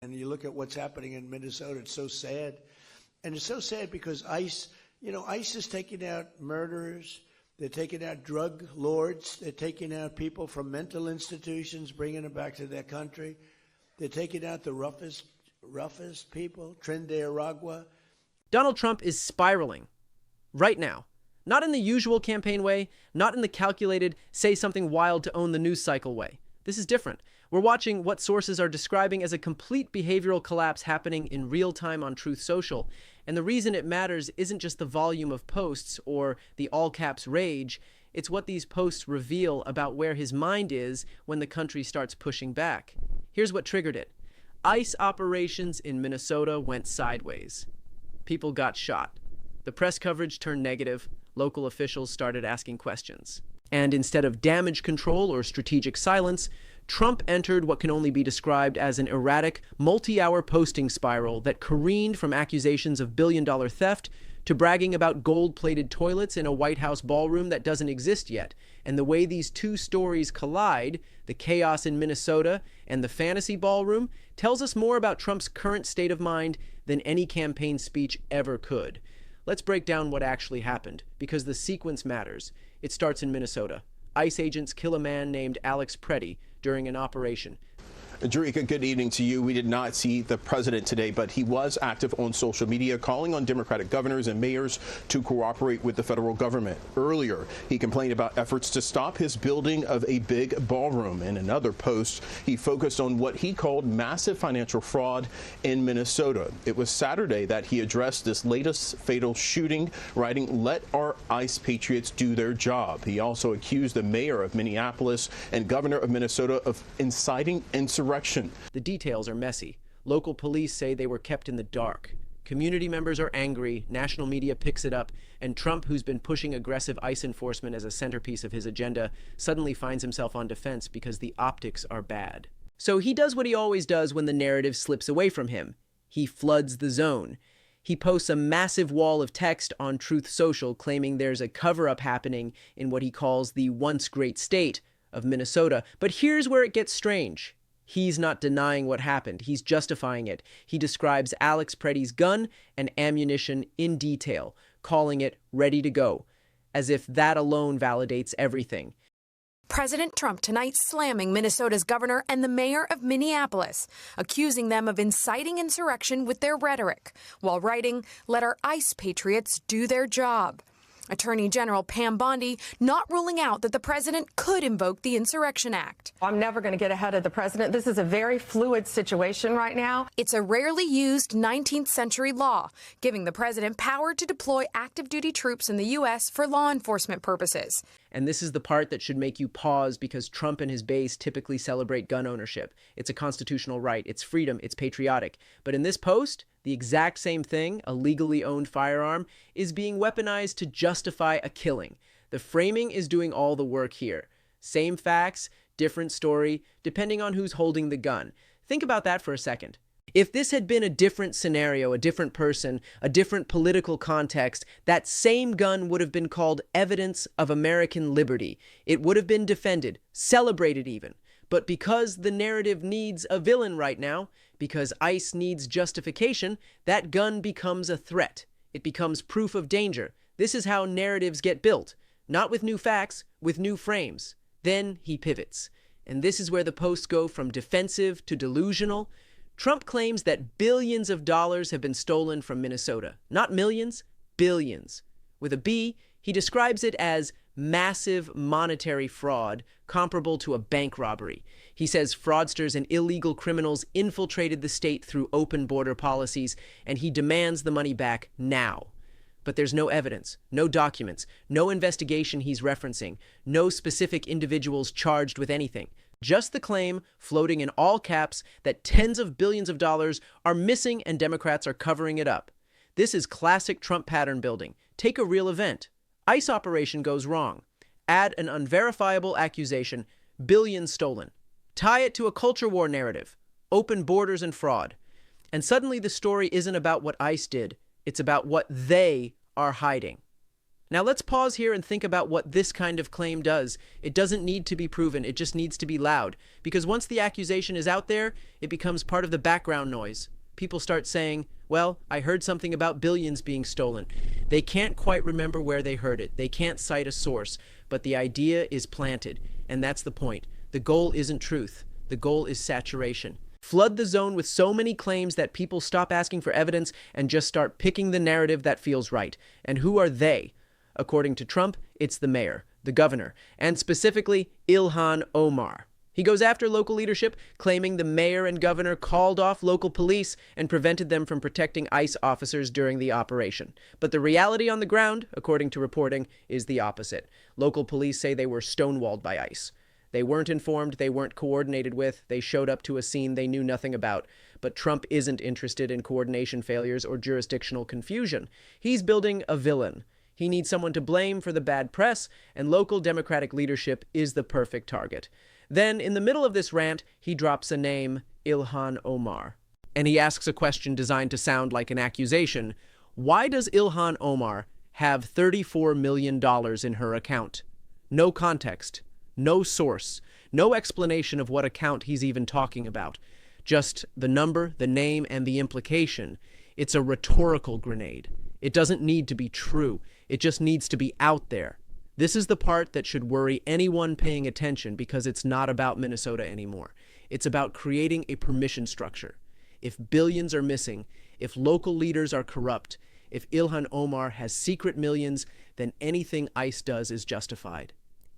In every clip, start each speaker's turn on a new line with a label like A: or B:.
A: And you look at what's happening in Minnesota, it's so sad. And it's so sad because ICE is taking out murderers. They're taking out drug lords. They're taking out people from mental institutions, bringing them back to their country. They're taking out the roughest people, Tren de Aragua.
B: Donald Trump is spiraling right now. Not in the usual campaign way, not in the calculated, say something wild to own the news cycle way. This is different. We're watching what sources are describing as a complete behavioral collapse happening in real time on Truth Social. And the reason it matters isn't just the volume of posts or the all-caps rage. It's what these posts reveal about where his mind is when the country starts pushing back. Here's what triggered it. ICE operations in Minnesota went sideways. People got shot. The press coverage turned negative. Local officials started asking questions. And instead of damage control or strategic silence, Trump entered what can only be described as an erratic, multi-hour posting spiral that careened from accusations of billion-dollar theft to bragging about gold-plated toilets in a White House ballroom that doesn't exist yet. And the way these two stories collide, the chaos in Minnesota and the fantasy ballroom, tells us more about Trump's current state of mind than any campaign speech ever could. Let's break down what actually happened, because the sequence matters. It starts in Minnesota. ICE agents kill a man named Alex Pretti during an operation.
C: Jerika, good evening to you. We did not see the president today, but he was active on social media, calling on Democratic governors and mayors to cooperate with the federal government. Earlier, he complained about efforts to stop his building of a big ballroom. In another post, he focused on what he called massive financial fraud in Minnesota. It was Saturday that he addressed this latest fatal shooting, writing, "Let our ICE patriots do their job." He also accused the mayor of Minneapolis and governor of Minnesota of inciting insurrection.
B: The details are messy. Local police say they were kept in the dark. Community members are angry, national media picks it up, and Trump, who's been pushing aggressive ICE enforcement as a centerpiece of his agenda, suddenly finds himself on defense because the optics are bad. So he does what he always does when the narrative slips away from him. He floods the zone. He posts a massive wall of text on Truth Social claiming there's a cover-up happening in what he calls the once great state of Minnesota. But here's where it gets strange. He's not denying what happened. He's justifying it. He describes Alex Pretti's gun and ammunition in detail, calling it ready to go, as if that alone validates everything.
D: President Trump tonight slamming Minnesota's governor and the mayor of Minneapolis, accusing them of inciting insurrection with their rhetoric, while writing, "Let our ICE patriots do their job." Attorney General Pam Bondi not ruling out that the president could invoke the Insurrection Act.
E: I'm never going to get ahead of the president. This is a very fluid situation right now.
D: It's a rarely used 19th century law, giving the president power to deploy active duty troops in the U.S. for law enforcement purposes.
B: And this is the part that should make you pause because Trump and his base typically celebrate gun ownership. It's a constitutional right, it's freedom, it's patriotic. But in this post, the exact same thing, a legally owned firearm, is being weaponized to justify a killing. The framing is doing all the work here. Same facts, different story, depending on who's holding the gun. Think about that for a second. If this had been a different scenario, a different person, a different political context, that same gun would have been called evidence of American liberty. It would have been defended, celebrated even. But because the narrative needs a villain right now, because ICE needs justification, that gun becomes a threat. It becomes proof of danger. This is how narratives get built. Not with new facts, with new frames. Then he pivots. And this is where the posts go from defensive to delusional. Trump claims that billions of dollars have been stolen from Minnesota. Not millions, billions. With a B, he describes it as massive monetary fraud comparable to a bank robbery. He says fraudsters and illegal criminals infiltrated the state through open border policies, and he demands the money back now. But there's no evidence, no documents, no investigation he's referencing, no specific individuals charged with anything. Just the claim, floating in all caps, that tens of billions of dollars are missing and Democrats are covering it up. This is classic Trump pattern building. Take a real event. ICE operation goes wrong. Add an unverifiable accusation, billions stolen. Tie it to a culture war narrative, open borders and fraud. And suddenly the story isn't about what ICE did. It's about what they are hiding. Now let's pause here and think about what this kind of claim does. It doesn't need to be proven, it just needs to be loud. Because once the accusation is out there, it becomes part of the background noise. People start saying, well, I heard something about billions being stolen. They can't quite remember where they heard it. They can't cite a source, but the idea is planted. And that's the point. The goal isn't truth. The goal is saturation. Flood the zone with so many claims that people stop asking for evidence and just start picking the narrative that feels right. And who are they? According to Trump, it's the mayor, the governor, and specifically Ilhan Omar. He goes after local leadership, claiming the mayor and governor called off local police and prevented them from protecting ICE officers during the operation. But the reality on the ground, according to reporting, is the opposite. Local police say they were stonewalled by ICE. They weren't informed, they weren't coordinated with, they showed up to a scene they knew nothing about. But Trump isn't interested in coordination failures or jurisdictional confusion. He's building a villain. He needs someone to blame for the bad press, and local Democratic leadership is the perfect target. Then, in the middle of this rant, he drops a name, Ilhan Omar. And he asks a question designed to sound like an accusation. Why does Ilhan Omar have $34 million in her account? No context, no source, no explanation of what account he's even talking about. Just the number, the name, and the implication. It's a rhetorical grenade. It doesn't need to be true. It just needs to be out there. This is the part that should worry anyone paying attention because it's not about Minnesota anymore. It's about creating a permission structure. If billions are missing, if local leaders are corrupt, if Ilhan Omar has secret millions, then anything ICE does is justified.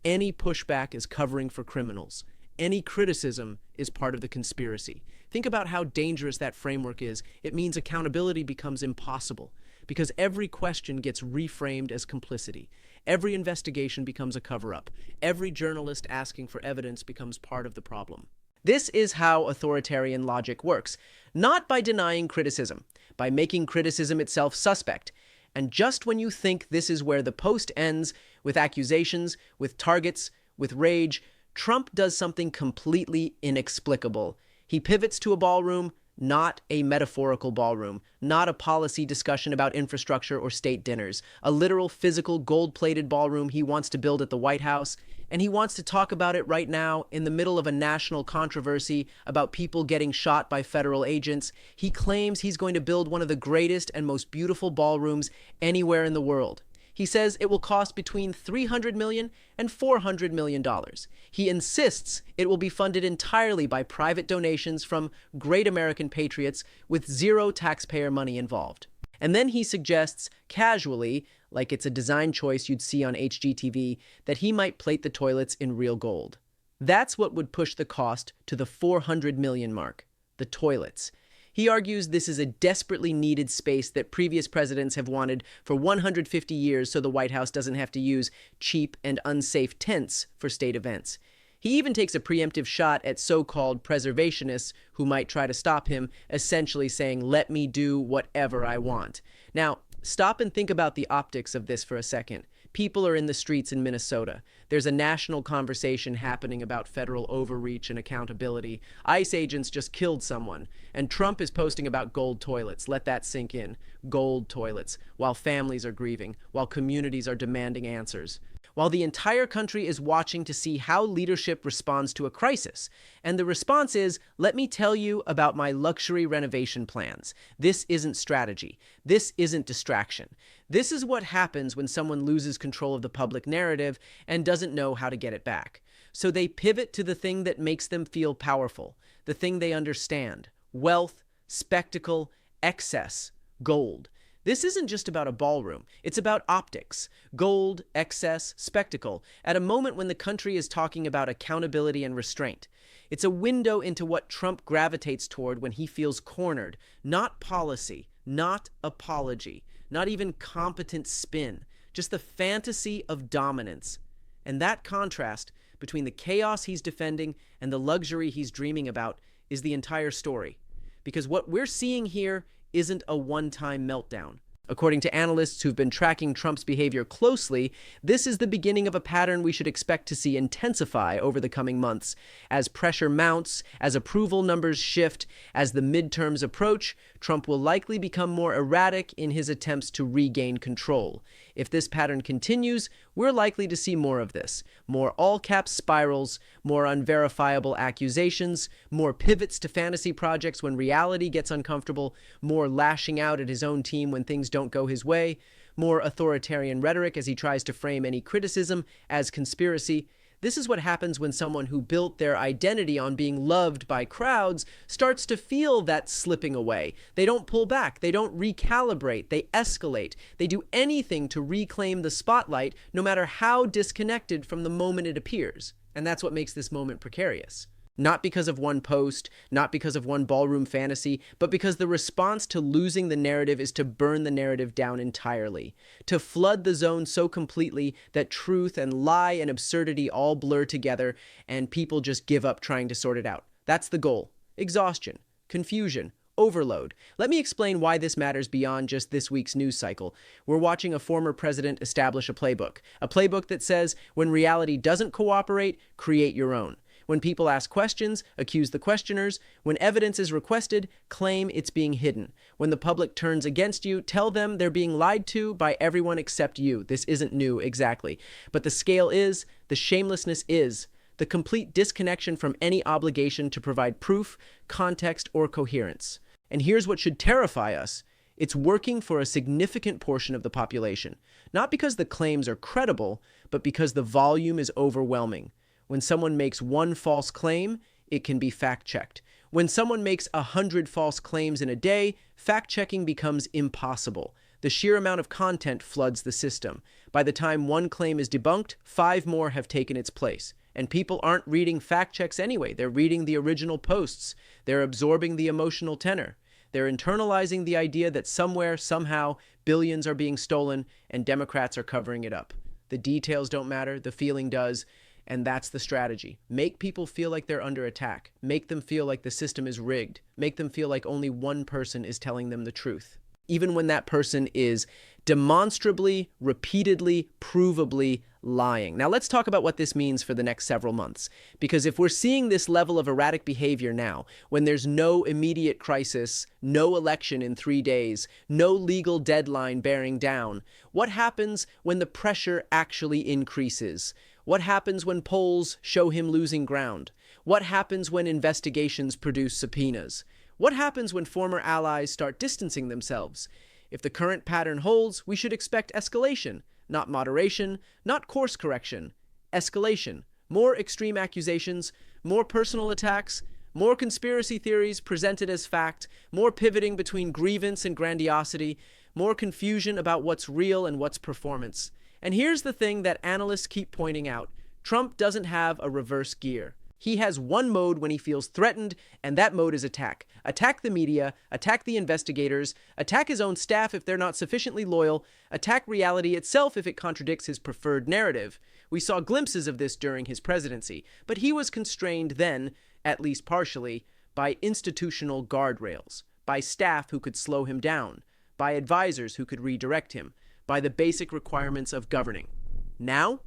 B: Any pushback is covering for criminals. Any criticism is part of the conspiracy. Think about how dangerous that framework is. It means accountability becomes impossible because every question gets reframed as complicity. Every investigation becomes a cover-up. Every journalist asking for evidence becomes part of the problem. This is how authoritarian logic works, not by denying criticism, by making criticism itself suspect. And just when you think this is where the post ends, with accusations, with targets, with rage, Trump does something completely inexplicable. He pivots to a ballroom, not a metaphorical ballroom, not a policy discussion about infrastructure or state dinners, a literal physical gold-plated ballroom he wants to build at the White House, and he wants to talk about it right now in the middle of a national controversy about people getting shot by federal agents. He claims he's going to build one of the greatest and most beautiful ballrooms anywhere in the world. He says it will cost between $300 million and $400 million. He insists it will be funded entirely by private donations from great American patriots with zero taxpayer money involved. And then he suggests, casually, like it's a design choice you'd see on HGTV, that he might plate the toilets in real gold. That's what would push the cost to the $400 million mark, the toilets. He argues this is a desperately needed space that previous presidents have wanted for 150 years so the White House doesn't have to use cheap and unsafe tents for state events. He even takes a preemptive shot at so-called preservationists who might try to stop him, essentially saying, let me do whatever I want. Now, stop and think about the optics of this for a second. People are in the streets in Minnesota. There's a national conversation happening about federal overreach and accountability. ICE agents just killed someone. And Trump is posting about gold toilets. Let that sink in. Gold toilets. While families are grieving. While communities are demanding answers. While the entire country is watching to see how leadership responds to a crisis. And the response is, let me tell you about my luxury renovation plans. This isn't strategy. This isn't distraction. This is what happens when someone loses control of the public narrative and doesn't know how to get it back. So they pivot to the thing that makes them feel powerful, the thing they understand: wealth, spectacle, excess, gold. This isn't just about a ballroom. It's about optics, gold, excess, spectacle, at a moment when the country is talking about accountability and restraint. It's a window into what Trump gravitates toward when he feels cornered. Not policy, not apology, not even competent spin, just the fantasy of dominance. And that contrast between the chaos he's defending and the luxury he's dreaming about is the entire story. Because what we're seeing here isn't a one-time meltdown. According to analysts who've been tracking Trump's behavior closely, this is the beginning of a pattern we should expect to see intensify over the coming months. As pressure mounts, as approval numbers shift, as the midterms approach, Trump will likely become more erratic in his attempts to regain control. If this pattern continues, we're likely to see more of this. More all-cap spirals, more unverifiable accusations, more pivots to fantasy projects when reality gets uncomfortable, more lashing out at his own team when things don't go his way, more authoritarian rhetoric as he tries to frame any criticism as conspiracy. This is what happens when someone who built their identity on being loved by crowds starts to feel that slipping away. They don't pull back. They don't recalibrate. They escalate. They do anything to reclaim the spotlight, no matter how disconnected from the moment it appears. And that's what makes this moment precarious. Not because of one post, not because of one ballroom fantasy, but because the response to losing the narrative is to burn the narrative down entirely, to flood the zone so completely that truth and lie and absurdity all blur together and people just give up trying to sort it out. That's the goal. Exhaustion, confusion, overload. Let me explain why this matters beyond just this week's news cycle. We're watching a former president establish a playbook that says, when reality doesn't cooperate, create your own. When people ask questions, accuse the questioners. When evidence is requested, claim it's being hidden. When the public turns against you, tell them they're being lied to by everyone except you. This isn't new, exactly. But the scale is, the shamelessness is, the complete disconnection from any obligation to provide proof, context, or coherence. And here's what should terrify us. It's working for a significant portion of the population. Not because the claims are credible, but because the volume is overwhelming. When someone makes one false claim, it can be fact-checked. When someone makes 100 false claims in a day, fact-checking becomes impossible. The sheer amount of content floods the system. By the time one claim is debunked, 5 more have taken its place. And people aren't reading fact-checks anyway. They're reading the original posts. They're absorbing the emotional tenor. They're internalizing the idea that somewhere, somehow, billions are being stolen and Democrats are covering it up. The details don't matter, the feeling does. And that's the strategy. Make people feel like they're under attack. Make them feel like the system is rigged. Make them feel like only one person is telling them the truth. Even when that person is demonstrably, repeatedly, provably lying. Now let's talk about what this means for the next several months. Because if we're seeing this level of erratic behavior now, when there's no immediate crisis, no election in 3 days, no legal deadline bearing down, what happens when the pressure actually increases? What happens when polls show him losing ground? What happens when investigations produce subpoenas? What happens when former allies start distancing themselves? If the current pattern holds, we should expect escalation, not moderation, not course correction. Escalation. More extreme accusations, more personal attacks, more conspiracy theories presented as fact, more pivoting between grievance and grandiosity, more confusion about what's real and what's performance. And here's the thing that analysts keep pointing out. Trump doesn't have a reverse gear. He has one mode when he feels threatened, and that mode is attack. Attack the media, attack the investigators, attack his own staff if they're not sufficiently loyal, attack reality itself if it contradicts his preferred narrative. We saw glimpses of this during his presidency, but he was constrained then, at least partially, by institutional guardrails, by staff who could slow him down, by advisors who could redirect him, by the basic requirements of governing. Now,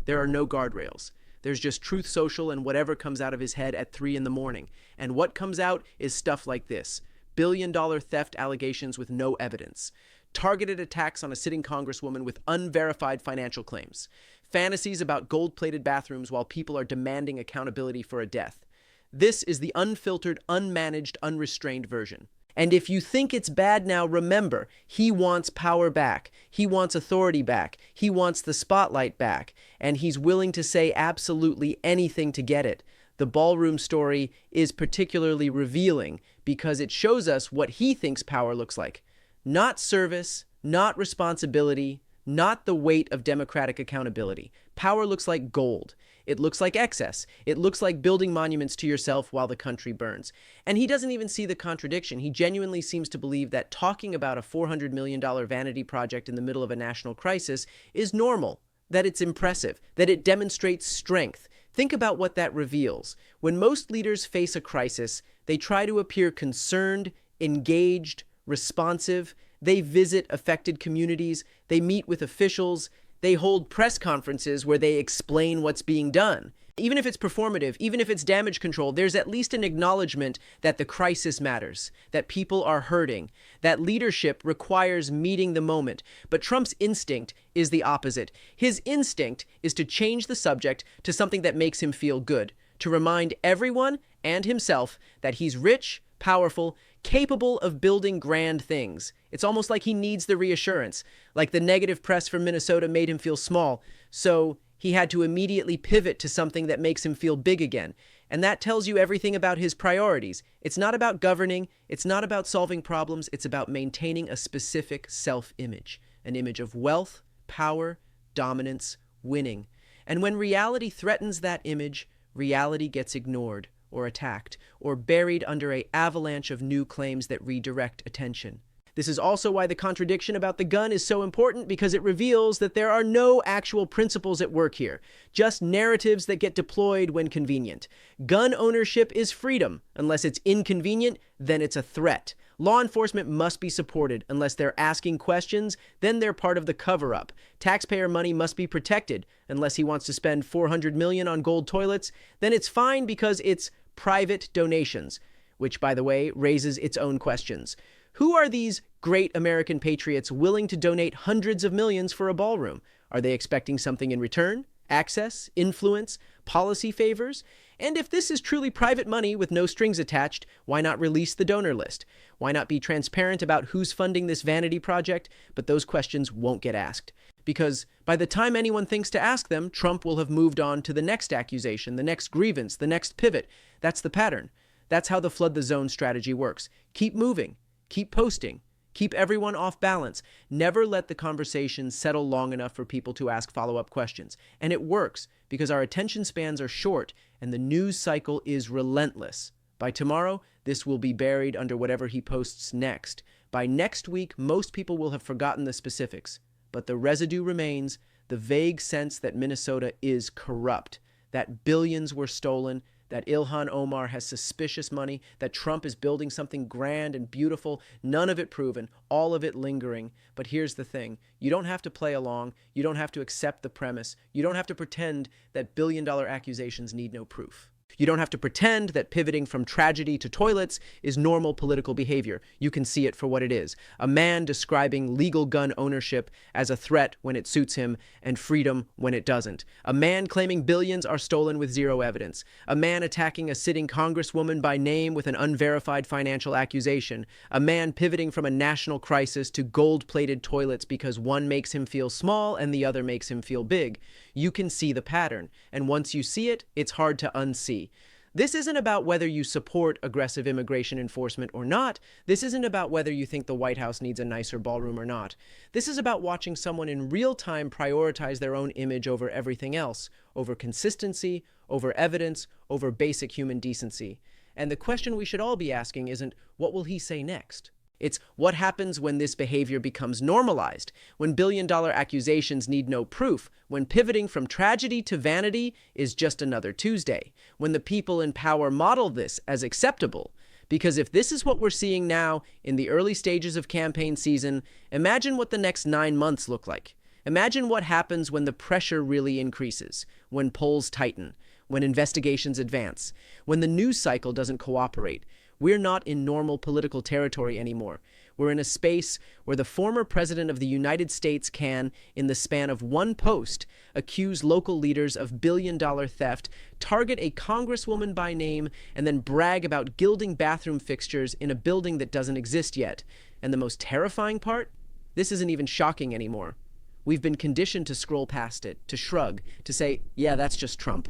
B: there are no guardrails. There's just Truth Social and whatever comes out of his head at 3 a.m. And what comes out is stuff like this. billion-dollar theft allegations with no evidence. Targeted attacks on a sitting congresswoman with unverified financial claims. Fantasies about gold-plated bathrooms while people are demanding accountability for a death. This is the unfiltered, unmanaged, unrestrained version. And if you think it's bad now, remember, he wants power back. He wants authority back. He wants the spotlight back. And he's willing to say absolutely anything to get it. The ballroom story is particularly revealing because it shows us what he thinks power looks like. Not service, not responsibility, not the weight of democratic accountability. Power looks like gold. It looks like excess. It looks like building monuments to yourself while the country burns. And he doesn't even see the contradiction. He genuinely seems to believe that talking about a $400 million vanity project in the middle of a national crisis is normal, that it's impressive, that it demonstrates strength. Think about what that reveals. When most leaders face a crisis, they try to appear concerned, engaged, responsive. They visit affected communities, they meet with officials, they hold press conferences where they explain what's being done. Even if it's performative, even if it's damage control, there's at least an acknowledgement that the crisis matters, that people are hurting, that leadership requires meeting the moment. But Trump's instinct is the opposite. His instinct is to change the subject to something that makes him feel good, to remind everyone and himself that he's rich, powerful, capable of building grand things. It's almost like he needs the reassurance, like the negative press from Minnesota made him feel small, so he had to immediately pivot to something that makes him feel big again. And that tells you everything about his priorities. It's not about governing, it's not about solving problems, it's about maintaining a specific self-image, an image of wealth, power, dominance, winning. And when reality threatens that image, reality gets ignored or attacked or buried under an avalanche of new claims that redirect attention. This is also why the contradiction about the gun is so important, because it reveals that there are no actual principles at work here, just narratives that get deployed when convenient. Gun ownership is freedom. Unless it's inconvenient, then it's a threat. Law enforcement must be supported. Unless they're asking questions, then they're part of the cover-up. Taxpayer money must be protected. Unless he wants to spend $400 million on gold toilets, then it's fine because it's private donations, which, by the way, raises its own questions. Who are these great American patriots willing to donate hundreds of millions for a ballroom? Are they expecting something in return? Access? Influence? Policy favors? And if this is truly private money with no strings attached, why not release the donor list? Why not be transparent about who's funding this vanity project? But those questions won't get asked. Because by the time anyone thinks to ask them, Trump will have moved on to the next accusation, the next grievance, the next pivot. That's the pattern. That's how the flood the zone strategy works. Keep moving. Keep posting. Keep everyone off balance. Never let the conversation settle long enough for people to ask follow-up questions. And it works because our attention spans are short and the news cycle is relentless. By tomorrow, this will be buried under whatever he posts next. By next week, most people will have forgotten the specifics. But the residue remains, the vague sense that Minnesota is corrupt, that billions were stolen, that Ilhan Omar has suspicious money, that Trump is building something grand and beautiful, none of it proven, all of it lingering. But here's the thing. You don't have to play along. You don't have to accept the premise. You don't have to pretend that billion-dollar accusations need no proof. You don't have to pretend that pivoting from tragedy to toilets is normal political behavior. You can see it for what it is. A man describing legal gun ownership as a threat when it suits him and freedom when it doesn't. A man claiming billions are stolen with zero evidence. A man attacking a sitting congresswoman by name with an unverified financial accusation. A man pivoting from a national crisis to gold-plated toilets because one makes him feel small and the other makes him feel big. You can see the pattern, and once you see it, it's hard to unsee. This isn't about whether you support aggressive immigration enforcement or not. This isn't about whether you think the White House needs a nicer ballroom or not. This is about watching someone in real time prioritize their own image over everything else, over consistency, over evidence, over basic human decency. And the question we should all be asking isn't, what will he say next? It's what happens when this behavior becomes normalized, when billion-dollar accusations need no proof, when pivoting from tragedy to vanity is just another Tuesday, when the people in power model this as acceptable. Because if this is what we're seeing now in the early stages of campaign season, imagine what the next 9 months look like. Imagine what happens when the pressure really increases, when polls tighten, when investigations advance, when the news cycle doesn't cooperate. We're not in normal political territory anymore. We're in a space where the former president of the United States can, in the span of one post, accuse local leaders of billion-dollar theft, target a congresswoman by name, and then brag about gilding bathroom fixtures in a building that doesn't exist yet. And the most terrifying part? This isn't even shocking anymore. We've been conditioned to scroll past it, to shrug, to say, yeah, that's just Trump.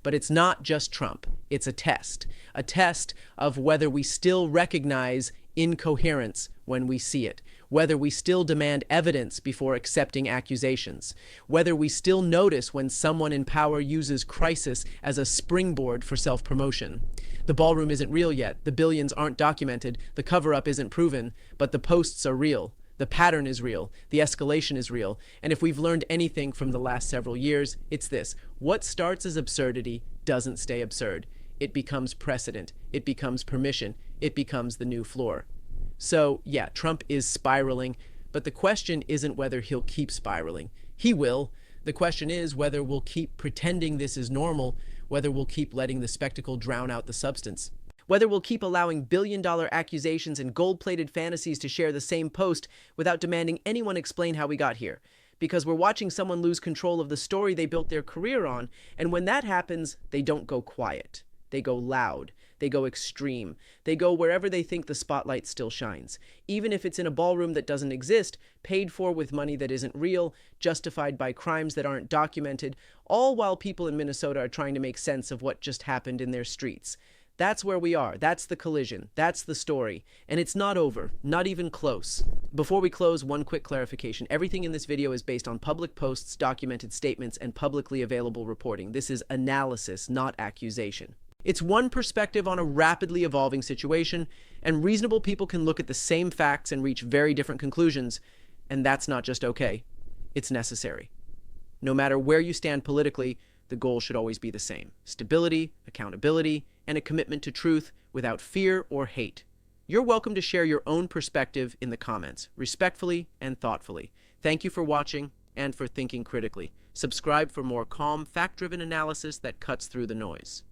B: But it's not just Trump. It's a test of whether we still recognize incoherence when we see it, whether we still demand evidence before accepting accusations, whether we still notice when someone in power uses crisis as a springboard for self-promotion. The ballroom isn't real yet, the billions aren't documented, the cover-up isn't proven, but the posts are real. The pattern is real, the escalation is real, and if we've learned anything from the last several years, it's this. What starts as absurdity doesn't stay absurd. It becomes precedent, it becomes permission, it becomes the new floor. So, yeah, Trump is spiraling, but the question isn't whether he'll keep spiraling. He will. The question is whether we'll keep pretending this is normal, whether we'll keep letting the spectacle drown out the substance, whether we'll keep allowing billion-dollar accusations and gold-plated fantasies to share the same post without demanding anyone explain how we got here. Because we're watching someone lose control of the story they built their career on, and when that happens, they don't go quiet. They go loud. They go extreme. They go wherever they think the spotlight still shines. Even if it's in a ballroom that doesn't exist, paid for with money that isn't real, justified by crimes that aren't documented, all while people in Minnesota are trying to make sense of what just happened in their streets. That's where we are. That's the collision. That's the story. And it's not over. Not even close. Before we close, one quick clarification. Everything in this video is based on public posts, documented statements, and publicly available reporting. This is analysis, not accusation. It's one perspective on a rapidly evolving situation, and reasonable people can look at the same facts and reach very different conclusions, and that's not just okay. It's necessary. No matter where you stand politically, the goal should always be the same: stability, accountability, and a commitment to truth without fear or hate. You're welcome to share your own perspective in the comments, respectfully and thoughtfully. Thank you for watching and for thinking critically. Subscribe for more calm, fact-driven analysis that cuts through the noise.